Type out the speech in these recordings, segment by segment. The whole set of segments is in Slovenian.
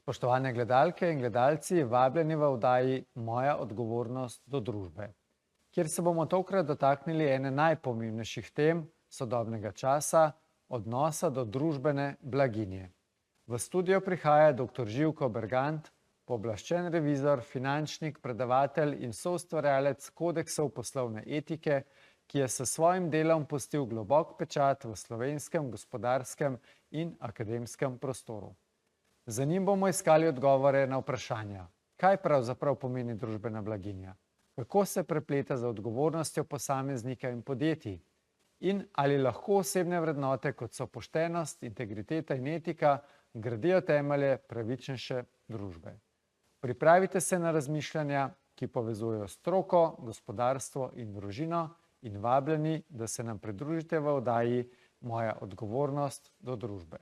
Spoštovane gledalke in gledalci, vabljeni v oddaji Moja odgovornost do družbe, kjer se bomo tokrat dotaknili ene najpomembnejših tem sodobnega časa, odnosa do družbene blaginje. V studio prihaja dr. Živko Bergant, pooblaščen revizor, finančnik, predavatelj in soustvarjalec kodeksov poslovne etike, ki je s svojim delom pustil globok pečat v slovenskem gospodarskem in akademskem prostoru. Za njim bomo iskali odgovore na vprašanja, kaj pravzaprav pomeni družbena blaginja, kako se prepleta z odgovornostjo posameznika in podjetij in ali lahko osebne vrednote, kot so poštenost, integriteta in etika, gradijo temelje pravičnejše družbe. Pripravite se na razmišljanja, ki povezujejo stroko, gospodarstvo in družino, in vabljeni, da se nam pridružite v oddaji Moja odgovornost do družbe.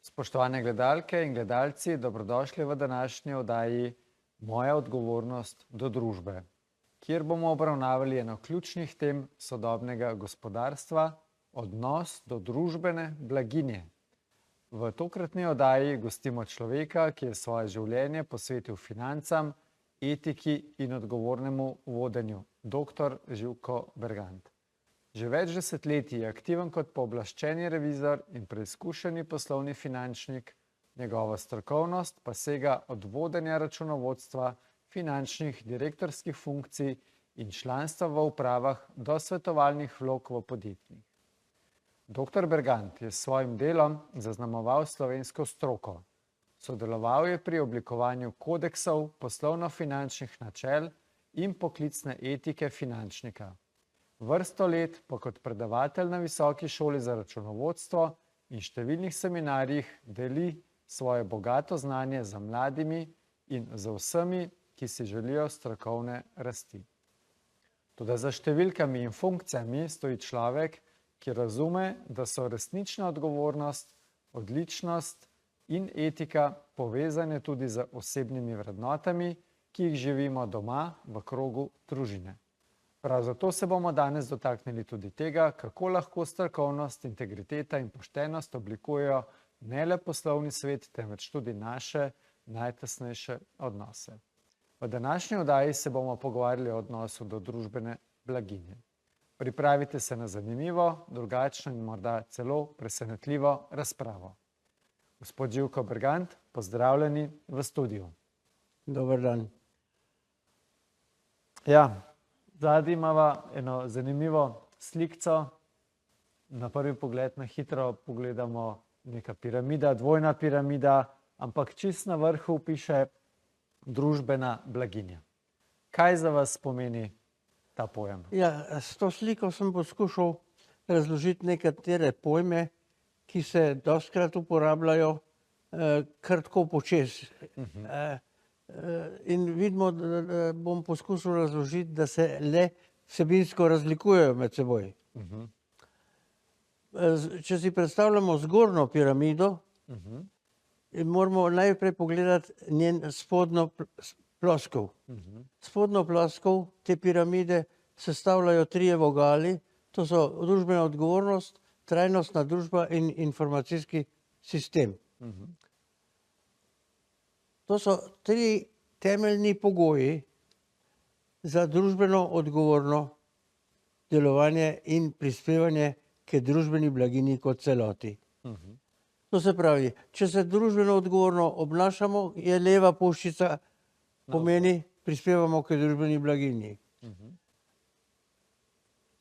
Spoštovane gledalke in gledalci, dobrodošli v današnji oddaji Moja odgovornost do družbe, kjer bomo obravnavali eno ključnih tem sodobnega gospodarstva, odnos do družbene blaginje. V tokratni oddaji gostimo človeka, ki je svoje življenje posvetil financam, etiki in odgovornemu vodenju, dr. Živko Bergant. Že več desetletij je aktiven kot pooblaščeni revizor in preizkušeni poslovni finančnik, njegova strokovnost pa sega od vodenja računovodstva, finančnih direktorskih funkcij in članstva v upravah do svetovalnih vlog v podjetjih. Dr. Bergant je s svojim delom zaznamoval slovensko stroko. Sodeloval je pri oblikovanju kodeksov poslovno-finančnih načel in poklicne etike finančnika. Vrsto let pa kot predavatelj na Visoki šoli za računovodstvo in številnih seminarjih deli svoje bogato znanje za mladimi in za vsemi, ki si želijo strokovne rasti. Toda za številkami in funkcijami stoji človek, ki razume, da so resnična odgovornost, odličnost in etika povezane tudi z osebnimi vrednotami, ki jih živimo doma v krogu družine. Prav zato se bomo danes dotaknili tudi tega, kako lahko strokovnost, integriteta in poštenost oblikujejo ne le poslovni svet, temveč tudi naše najtesnejše odnose. V današnji oddaji se bomo pogovarjali o odnosu do družbene blaginje. Pripravite se na zanimivo, drugačno in morda celo presenetljivo razpravo. Gospod Živko Bergant, pozdravljeni v studiu. Dober dan. Ja, zadaj imava eno zanimivo slikco. Na prvi pogled na hitro pogledamo neka piramida, dvojna piramida, ampak čisto na vrhu piše družbena blaginja. Kaj za vas pomeni ta pojem? Ja, s to sliko sem poskušal razložiti nekatere pojme, ki se dostikrat uporabljajo kar tako počez. In vidimo, da bom poskušal razložiti, da se le vsebinsko razlikujejo med seboj. Če si predstavljamo zgornjo piramido, moramo najprej pogledati njen spodnjo ploskev. Spodnjo ploskev te piramide sestavljajo trije vogali, to so družbena odgovornost, trajnostna družba in informacijski sistem. To so tri temeljni pogoji za družbeno odgovorno delovanje in prispevanje k družbeni blaginji kot celoti. To se pravi, če se družbeno odgovorno obnašamo, je leva puščica pomeni, prispevamo k družbeni blaginji.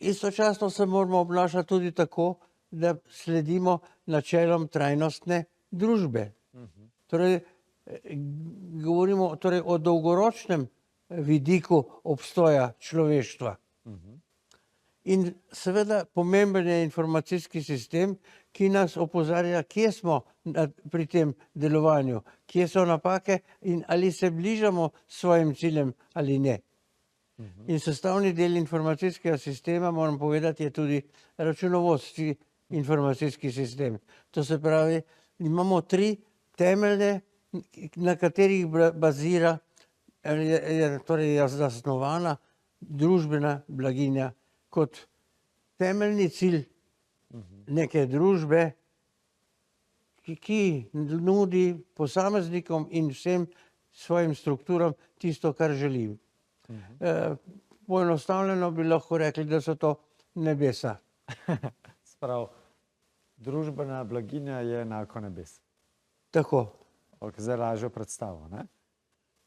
Istočasno se moramo obnašati tudi tako, da sledimo načelom trajnostne družbe. Torej, govorimo o dolgoročnem vidiku obstoja človeštva. In seveda pomemben je informacijski sistem, ki nas opozarja, kje smo pri tem delovanju, kje so napake in ali se bližamo svojim ciljem ali ne. In sestavni del informacijskega sistema, moram povedati, je tudi računovodski informacijski sistem. To se pravi, imamo tri temelje, na katerih bazira, torej je zasnovana družbena blaginja kot temeljni cilj neke družbe, ki nudi posameznikom in vsem svojim strukturam tisto, kar želi. Poenostavljeno bi lahko rekli, da so to nebesa. Sprav, družbena blaginja je enako nebes. Tako. Ok, zdaj lažjo predstavo, ne?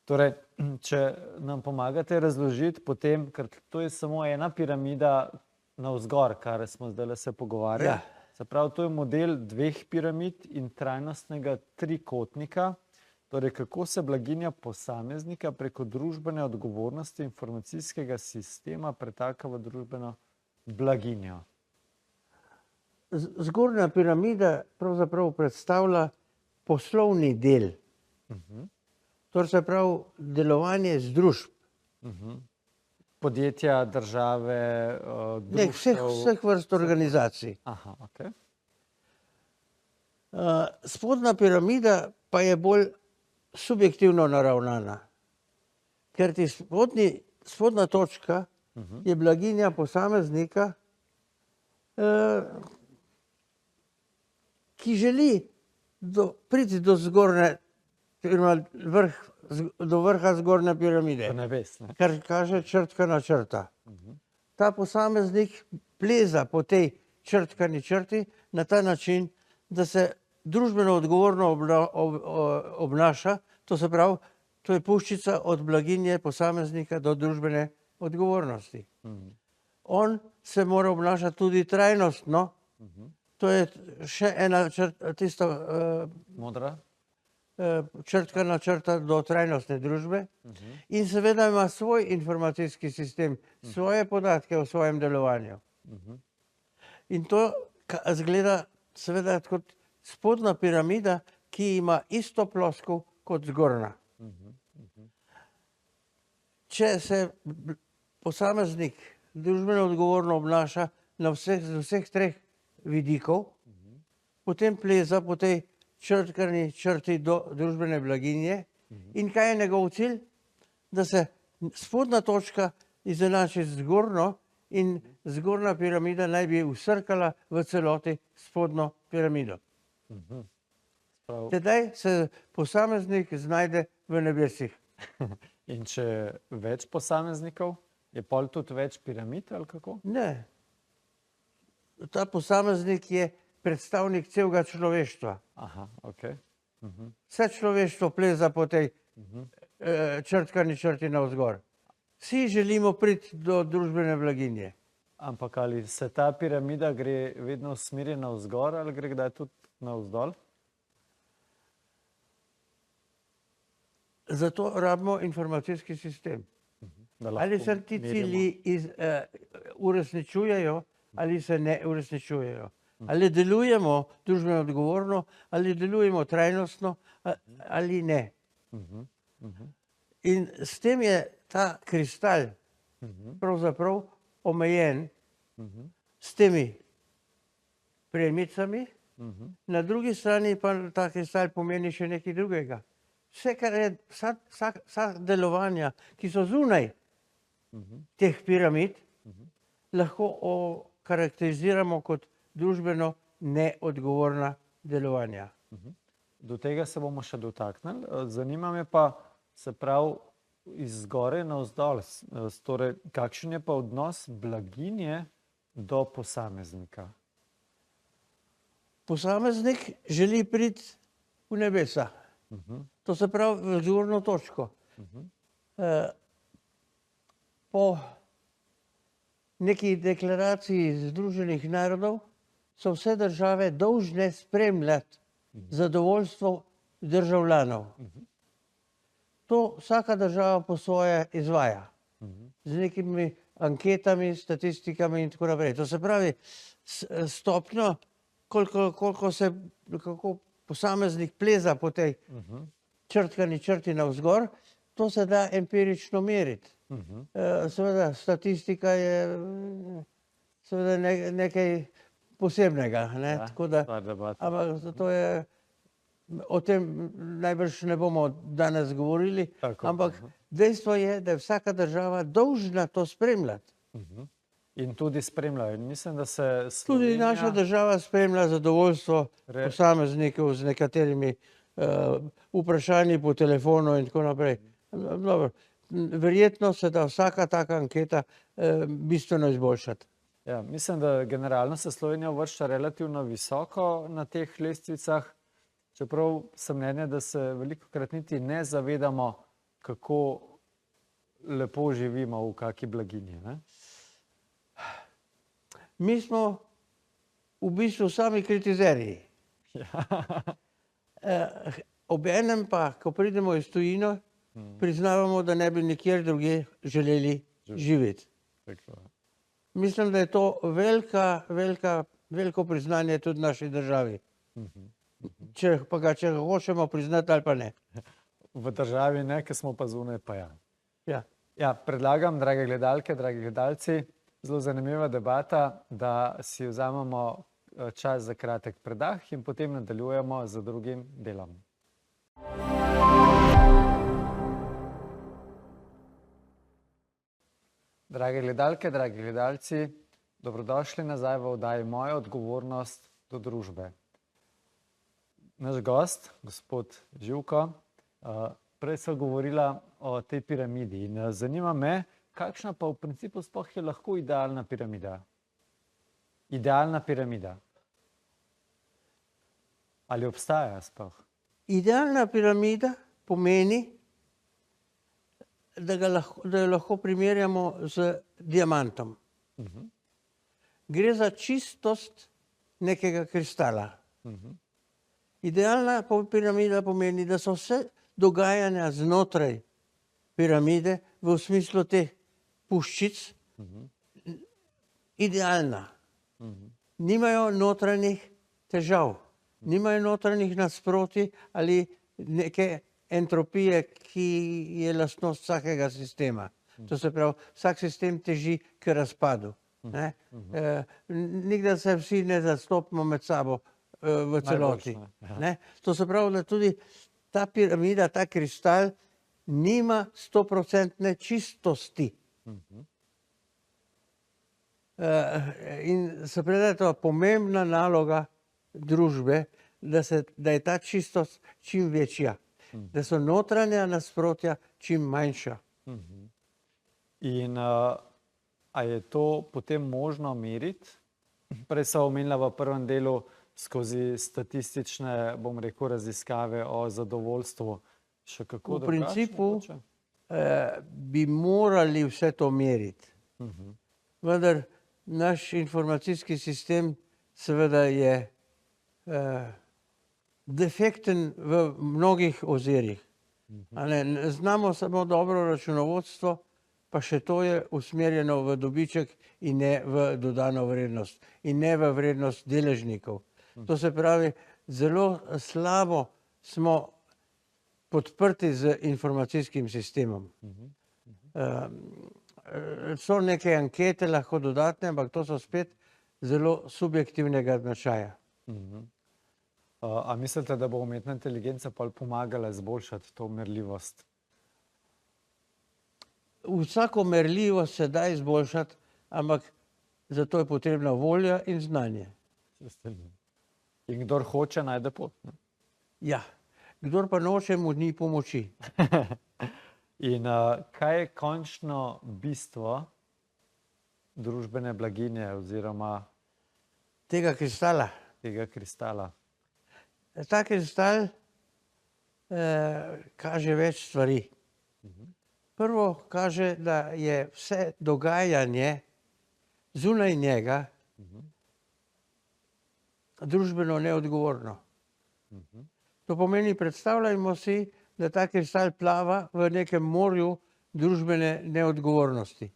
Torej, če nam pomagate razložiti potem, ker to je samo ena piramida navzgor, kar smo zdaj se pogovarjali. Ja. Se pravi, to je model dveh piramid in trajnostnega trikotnika. Torej, kako se blaginja posameznika preko družbene odgovornosti informacijskega sistema pretaka v družbeno blaginjo. Zgornja piramida pravzaprav predstavlja poslovni del. To se pravi delovanje združb. Podjetja, države, društev. Vseh vrst organizacij. Aha, ok. Spodnja piramida pa je bolj subjektivno naravnana. Ker ti spodnja točka je blaginja posameznika, ki želi priti do zgornje, do vrha zgornje piramide. Do nebes, ne? Kar kaže črtkana črta. Ta posameznik pleza po tej črtkani črti na ta način, da se družbeno odgovorno obnaša, to se pravi, to je puščica od blaginje posameznika do družbene odgovornosti. On se mora obnašati tudi trajnostno, to je še ena tista Modra? črtkana črta do trajnostne družbe in seveda ima svoj informacijski sistem, svoje podatke o svojem delovanju. In to izgleda seveda kot spodnja piramida, ki ima isto ploskev kot zgornja. Če se posameznik družbeno odgovorno obnaša na vseh treh vidikov, potem pleza po tej črtkani črti do družbene blaginje. In kaj je njegov cilj? Da se spodnja točka izenači z zgornjo in zgornja piramida naj bi vsrkala v celoti spodnjo piramido. Tedaj se posameznik znajde v nebesih. In če več posameznikov, je pol tudi več piramid ali kako? Ne. Ta posameznik je predstavnik celega človeštva. Aha, ok. Vse človeštvo pleza po tej črtkani črti navzgor. Vsi želimo priti do družbene blaginje. Ampak ali se ta piramida gre vedno v smeri navzgor ali gre kdaj tudi navzdol? Zato rabimo informacijski sistem. Ali se ti cilji uresničujejo ali se ne uresničujejo. Ali delujemo družbeno odgovorno, ali delujemo trajnostno, ali ne. In s tem je ta kristal pravzaprav omejen s temi premicami, na drugi strani pa ta kristal pomeni še nekaj drugega. Vse, kar je, vsa delovanja, ki so zunaj teh piramid, lahko okarakteriziramo kot družbeno neodgovorna delovanja. Do tega se bomo še dotaknili. Zanima me pa, se pravi, iz zgoraj navzdol, torej, kakšen je pa odnos blaginje do posameznika? Posameznik želi priti v nebesa. To se pravi v zgornjo točko. Po neki deklaraciji Združenih narodov so vse države dolžne spremljati zadovoljstvo državljanov. To vsaka država po svoje izvaja. Z nekimi anketami, statistikami in tako naprej. To se pravi stopnjo, kako posameznik pleza po tej črtkani črti navzgor, to se da empirično meriti. Seveda statistika je seveda nekaj posebnega. Ampak to je, o tem najbrž ne bomo danes govorili, ampak dejstvo je, da je vsaka država dolžna to spremljati. In tudi spremljajo. In mislim, da se Tudi naša Slovenija... država spremlja zadovoljstvo Re- posameznikov z nekaterimi vprašanji po telefonu in tako naprej. Dobro. Verjetno se da vsaka taka anketa bistveno izboljšati. Ja, mislim, da generalno se Slovenija uvršča relativno visoko na teh lestvicah, čeprav sem mnenja, da se velikokrat niti ne zavedamo, kako lepo živimo v kaki blaginji, ne? Mi smo v bistvu sami kritizerji. Obenem pa, ko pridemo iz tujino, priznavamo, da ne bi nikjer drugje želeli živeti. Tako je. Mislim, da je to veliko priznanje tudi naši državi. Če ga hočemo priznati ali pa ne. V državi ne, ker smo pa zunaj, pa ja. Ja. Ja, predlagam, drage gledalke, dragi gledalci, zelo zanimiva debata, da si vzamemo čas za kratek predah in potem nadaljujemo z drugim delom. Drage gledalke, dragi gledalci, dobrodošli nazaj v oddaji Moja odgovornost do družbe. Naš gost, gospod Živko, prej sva govorila o tej piramidi in zanima me, kakšna pa v principu sploh je lahko idealna piramida? Idealna piramida. Ali obstaja sploh? Idealna piramida pomeni, da jo lahko primerjamo z diamantom. Gre za čistost nekega kristala. Idealna piramida pomeni, da so vse dogajanja znotraj piramide v smislu teh puščic idealna. Nimajo notranjih težav, nimajo notranjih nasprotij ali neke entropije, ki je lastnost vsakega sistema. To se pravi, vsak sistem teži k razpadu. Nikdar se vsi ne zastopimo med sabo v celoti. To se pravi, da tudi ta piramida, ta kristal nima 100% čistosti. In se pravi, da je to pomembna naloga družbe, da je ta čistost čim večja, da so notranja nasprotja čim manjša. In a je to potem možno meriti? Prej sva omenila v prvem delu skozi statistične, bom rekel, raziskave o zadovoljstvu. Še kako V principu drugače? bi morali vse to meriti. Vendar naš informacijski sistem seveda je defekten v mnogih ozirih. Znamo samo dobro računovodstvo, pa še to je usmerjeno v dobiček in ne v dodano vrednost in ne v vrednost deležnikov. To se pravi, zelo slabo smo podprti z informacijskim sistemom. So neke ankete lahko dodatne, ampak to so spet zelo subjektivnega značaja. A mislite, da bo umetna inteligenca pol pomagala izboljšati to merljivost? Vsako merljivost se da izboljšati, ampak zato je potrebna volja in znanje. In kdor hoče, najde pot. Ja, kdor pa noče, mu ni pomoči. In kaj je končno bistvo družbene blaginje oziroma Tega kristala. tega kristala? Ta kristal kaže več stvari. Prvo kaže, da je vse dogajanje zunaj njega družbeno neodgovorno. To pomeni, predstavljajmo si, da ta kristal plava v nekem morju družbene neodgovornosti.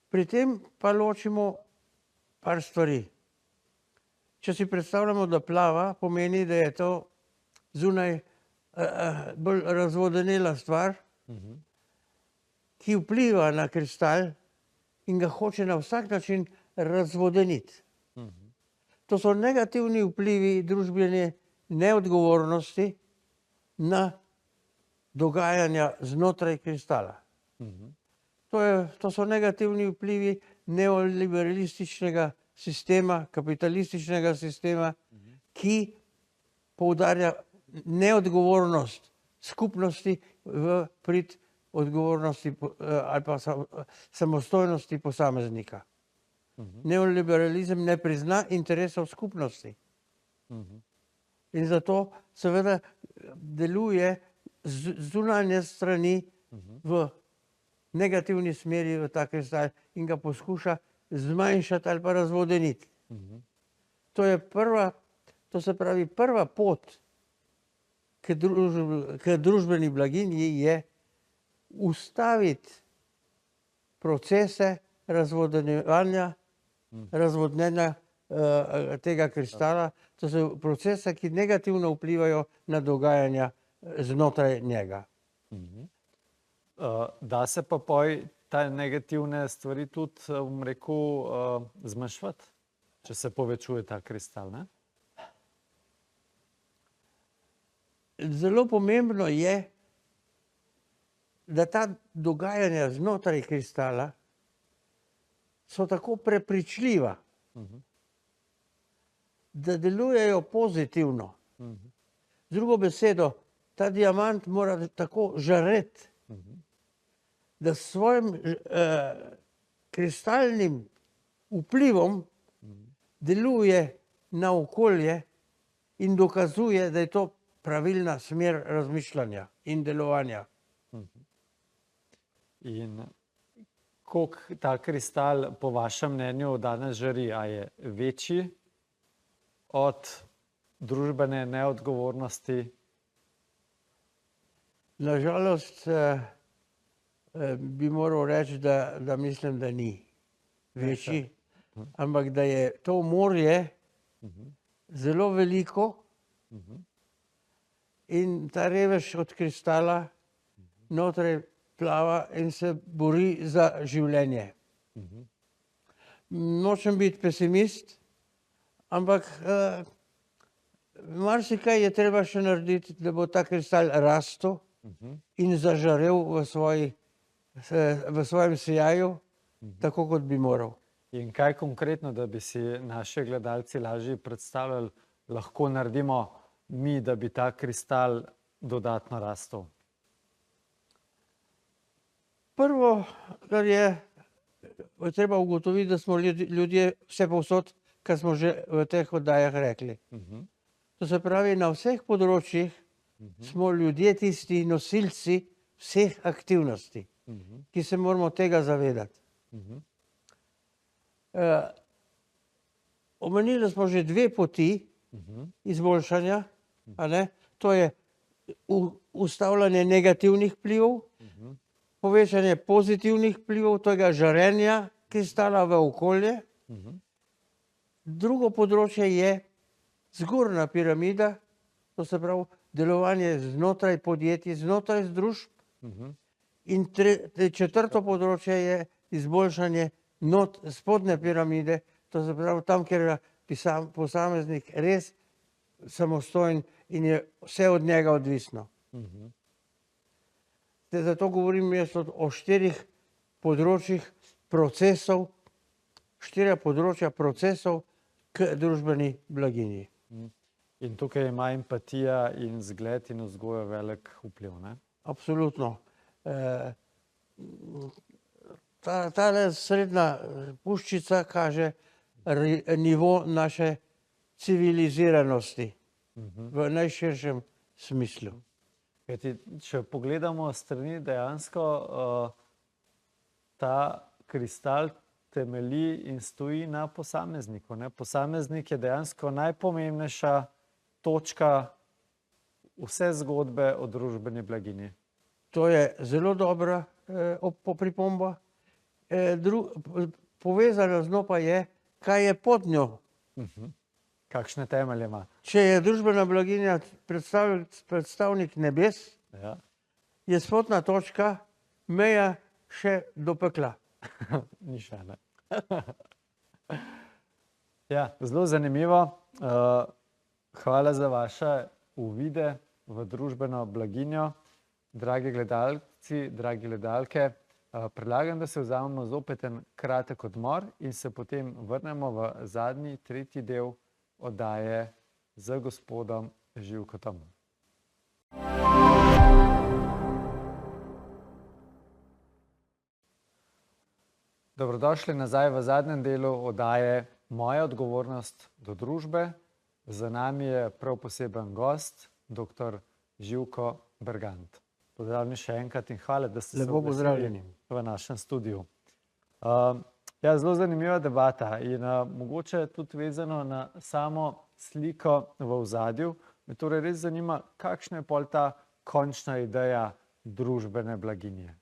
Pri tem pa ločimo par stvari. Če si predstavljamo, da plava, pomeni, da je to zunaj bolj razvodenela stvar, ki vpliva na kristal in ga hoče na vsak način razvodeniti. To so negativni vplivi družbene neodgovornosti na dogajanja znotraj kristala. To so negativni vplivi neoliberalističnega sistema, kapitalističnega sistema, ki poudarja neodgovornost skupnosti v prid odgovornosti ali pa samostojnosti posameznika. Neoliberalizem ne prizna interesov skupnosti. In zato seveda deluje zunanje strani v negativni smeri v ta kristal in ga poskuša zmanjšati ali pa razvodeniti. To se pravi, prva pot k družbeni blaginji je ustaviti procese razvodenjevanja, razvodnjenja tega kristala, to so procese, ki negativno vplivajo na dogajanja znotraj njega. Da se pa te negativne stvari tudi, bom rekel, zmanjševati, če se povečuje ta kristal, ne? Zelo pomembno je, da ta dogajanja znotraj kristala so tako prepričljiva, da delujejo pozitivno. Z drugo besedo, ta diamant mora tako žareti, da s svojim kristalnim vplivom deluje na okolje in dokazuje, da je to pravilna smer razmišljanja in delovanja. In koliko ta kristal po vašem mnenju danes žari? A je večji od družbene neodgovornosti? Nažalost, bi moral reči, da mislim, da ni večji, ampak da je to morje zelo veliko in ta revež od kristala notraj plava in se bori za življenje. Nočem biti pesimist, ampak marsikaj je treba še narediti, da bo ta kristal rastel in zažarel v svojem sijaju, tako kot bi moral. In kaj konkretno, da bi si naši gledalci lažje predstavljali, lahko naredimo mi, da bi ta kristal dodatno rastel? Prvo, kar je treba ugotoviti, da smo ljudje vse povsod, kar smo že v teh oddajah rekli. To se pravi, na vseh področjih smo ljudje tisti nosilci vseh aktivnosti, ki se moramo tega zavedati. Omenili smo že dve poti izboljšanja, a ne? To je ustavljanje negativnih vplivov, povečanje pozitivnih vplivov tega žarenja kristala v okolje. Drugo področje je zgornja piramida, to se pravi delovanje znotraj podjetij, znotraj družb. In četrto področje je izboljšanje spodnje piramide, to se pravi tam, kjer je posameznik res samostojen in je vse od njega odvisno. Zato govorim jaz o štirih področjih procesov, štiri področja procesov k družbeni blaginji. In tukaj ima empatija in zgled in vzgoja velik vpliv, ne? Absolutno. Tale srednja puščica kaže nivo naše civiliziranosti v najširšem smislu. Kajti, če pogledamo strani, dejansko ta kristal temelji in stoji na posamezniku, ne? Posameznik je dejansko najpomembnejša točka vse zgodbe o družbeni blaginji. To je zelo dobra pripomba. Povezano z njo pa je, kaj je pod njo. Kakšne temelje ima? Če je družbena blaginja predstavnik nebes, je spodnja točka meja še do pekla. Ni še, ne? Ja, zelo zanimivo. Hvala za vaše uvide v družbeno blaginjo. dragi gledalci, dragi gledalke, predlagam, da se vzamemo zopet en kratek odmor in se potem vrnemo v zadnji, tretji del oddaje z gospodom Živkotom. Dobrodošli nazaj v zadnjem delu oddaje Moja odgovornost do družbe. Za nami je prav poseben gost, dr. Živko Bergant. Pozdravljeni še enkrat in hvala, da ste se Lepo pozdravljeni v našem studiu. Ja, zelo zanimiva debata in mogoče tudi vezano na samo sliko v ozadju. Me torej res zanima, kakšna je pol ta končna ideja družbene blaginje.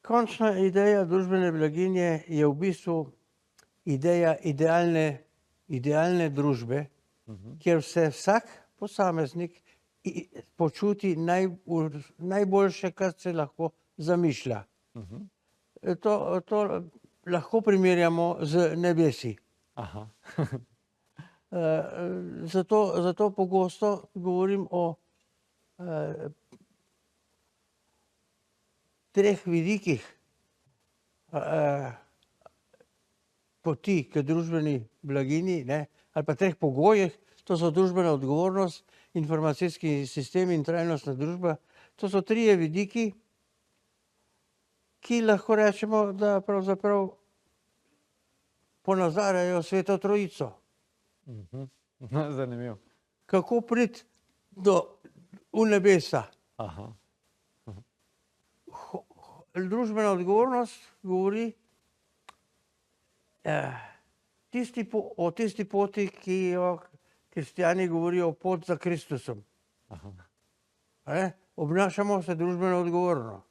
Končna ideja družbene blaginje je v bistvu ideja idealne družbe, kjer se vsak posameznik počuti najboljše, kar se lahko zamišlja. To lahko primerjamo z nebesi. Aha. Zato pogosto govorim o treh vidikih poti k družbeni blaginji, ali pa treh pogojih. To so družbena odgovornost, informacijski sistem in trajnostna družba. To so trije vidiki, ki lahko rečemo, da pravzaprav ponazarjajo Sveto Trojico. Zanimivo. Kako priti v nebesa? Aha. Družbena odgovornost govori o tisti poti, ki jo kristjani govorijo pot za Kristusom. Obnašamo se družbeno odgovorno.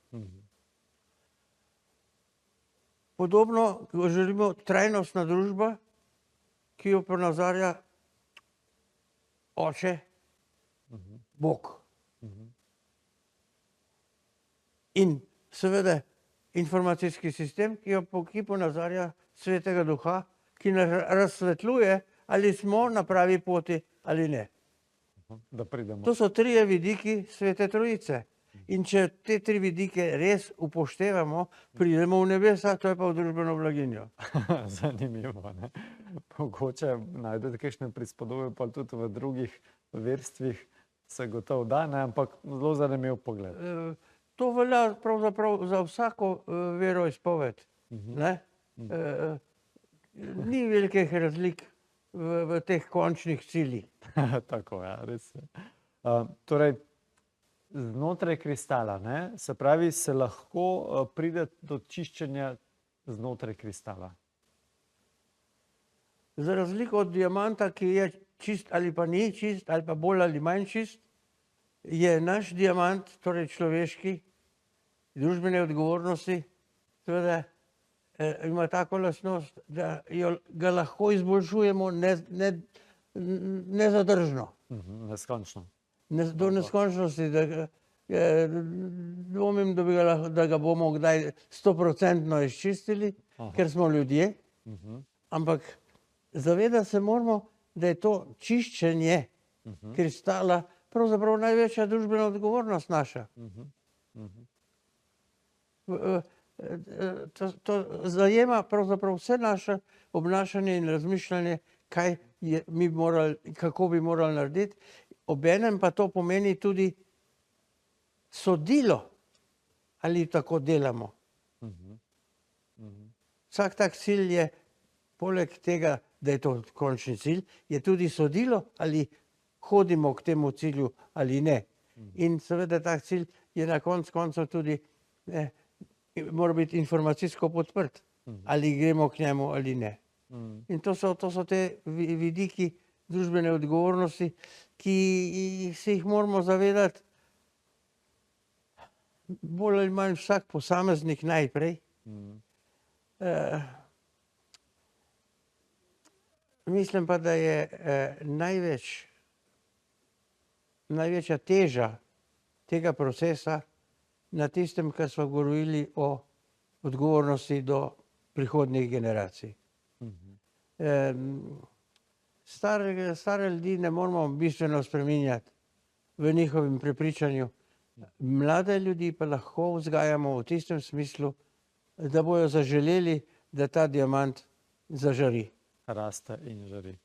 Podobno želimo trajnostna družba, ki jo ponazarja Oče, Bog. In seveda informacijski sistem, ki ponazarja Svetega Duha, ki nas razsvetljuje, ali smo na pravi poti ali ne. Da pridemo. To so trije vidiki Svete Trojice. In če te tri vidike res upoštevamo, pridemo v nebesa, to je pa v družbeno blaginjo. Zanimivo, ne? Mogoče najdete kakšne prispodobe pa tudi v drugih verstvih, se gotovo da, ne? Ampak zelo zanimiv pogled. To velja pravzaprav za vsako veroizpoved. Ni velikih razlik v teh končnih ciljih. Tako, ja, res je. Torej, znotraj kristala, ne, se pravi, se lahko pride do čiščenja znotraj kristala. Za razliko od diamanta, ki je čist ali pa ni čist, ali pa bolj ali manj čist, je naš diamant, torej človeški, družbene odgovornosti, seveda ima tako lastnost, da ga lahko izboljšujemo nezadržno. Neskončno. Do neskončnosti, dvomim, da ga bomo kdaj 100% izčistili, ker smo ljudje, ampak zavedati se moramo, da je to čiščenje kristala pravzaprav največja družbena odgovornost naša. To zajema pravzaprav vse naše obnašanje in razmišljanje, kako bi morali narediti. Obenem pa to pomeni tudi sodilo, ali tako delamo. Vsak tak cilj je, poleg tega, da je to končni cilj, je tudi sodilo, ali hodimo k temu cilju ali ne. In seveda tak cilj je na koncu tudi, mora biti informacijsko podprt, ali gremo k njemu ali ne. In to so te vidiki družbene odgovornosti, ki se jih moramo zavedati bolj ali manj vsak posameznik najprej. Mislim pa, da je največja teža tega procesa na tistem, kar smo govorili o odgovornosti do prihodnjih generacij. Stare ljudi ne moramo bistveno spreminjati. v njihovem prepričanju. Mlade ljudi pa lahko vzgajamo v tistem smislu, da bojo zaželeli, da ta diamant zažari. Raste in žari.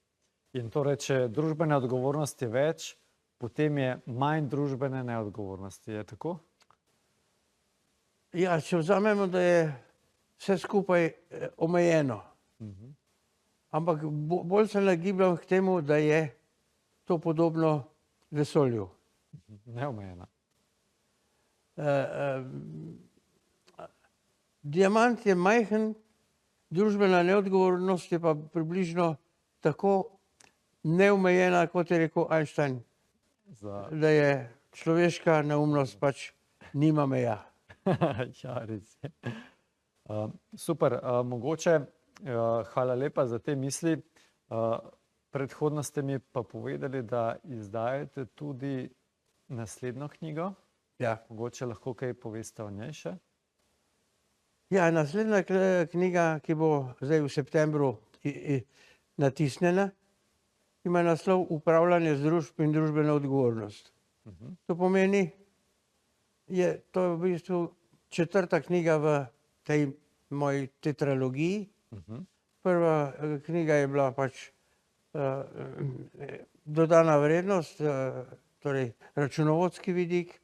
In torej, če je družbene odgovornosti več, potem je manj družbene neodgovornosti. Je tako? Ja, če vzamemo, da je vse skupaj omejeno. Ampak bolj se nagibam k temu, da je to podobno vesolju. Neomejena. Diamant je majhen, družbena neodgovornost je pa približno tako neomejena, kot je rekel Einstein, da je človeška neumnost pač nima meja. Ja, res je. Super, mogoče, hvala lepa za te misli. Predhodno ste mi pa povedali, da izdajate tudi naslednjo knjigo. Ja. Mogoče lahko kaj poveste o njej še? Ja, naslednja knjiga, ki bo zdaj v septembru natisnjena, ima naslov Upravljanje z družb in družbena odgovornost. To pomeni, to je v bistvu četrta knjiga v tej moji tetralogiji. Prva knjiga je bila pač dodana vrednost, torej računovodski vidik,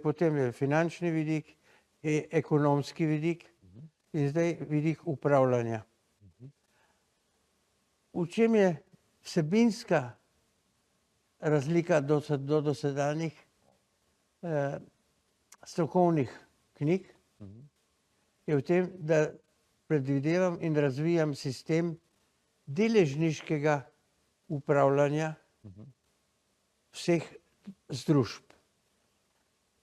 potem je finančni vidik, ekonomski vidik in zdaj vidik upravljanja. V čem je vsebinska razlika do dosedanjih strokovnih knjig? Je v tem, da predvidevam in razvijam sistem deležniškega upravljanja vseh združb.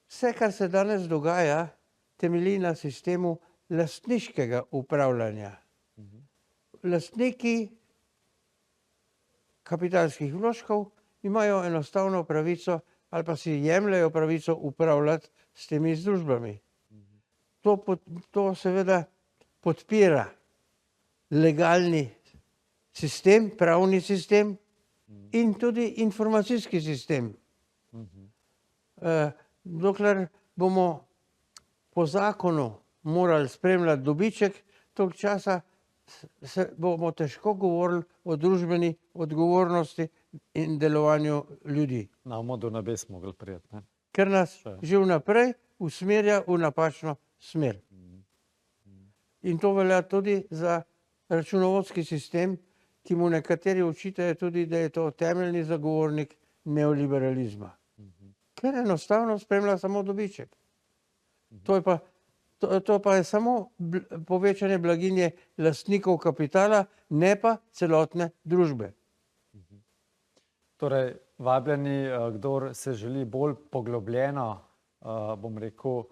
Vse, kar se danes dogaja, temelji na sistemu lastniškega upravljanja. Lastniki kapitalskih vložkov imajo enostavno pravico ali pa si jemljejo pravico upravljati s temi združbami. To seveda podpira legalni sistem, pravni sistem in tudi informacijski sistem. Dokler bomo po zakonu morali spremljati dobiček, toliko časa bomo težko govorili o družbeni odgovornosti in delovanju ljudi. Bomo do nebes mogli priti, ne? Ker nas že vnaprej usmerja v napačno smer. In to velja tudi za računovodski sistem, ki mu nekateri očitajo tudi, da je to temeljni zagovornik neoliberalizma. Ker enostavno spremlja samo dobiček. To pa je samo povečanje blaginje lastnikov kapitala, ne pa celotne družbe. Torej, vabljeni, kdor se želi bolj poglobljeno, bom rekel,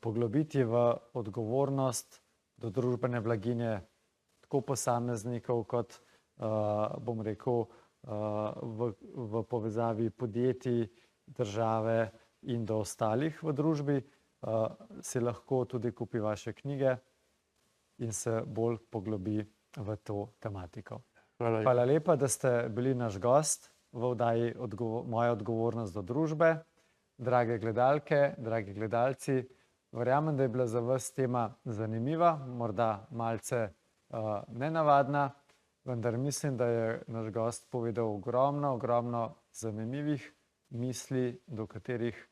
poglobiti v odgovornost do družbene blaginje tako posameznikov kot, bom rekel, v povezavi podjetij, države in do ostalih v družbi, si lahko tudi kupi vaše knjige in se bolj poglobi v to tematiko. Hvala lepa, da ste bili naš gost v oddaji Moja odgovornost do družbe. Drage gledalke, dragi gledalci, verjamem, da je bila za vas tema zanimiva, morda malce nenavadna, vendar mislim, da je naš gost povedal ogromno zanimivih misli, do katerih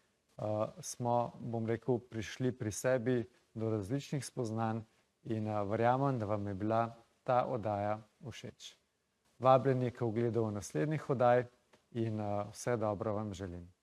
smo, bom rekel, prišli pri sebi do različnih spoznanj in verjamem, da vam je bila ta oddaja všeč. Vabljeni k ogledu naslednjih oddaj in vse dobro vam želim.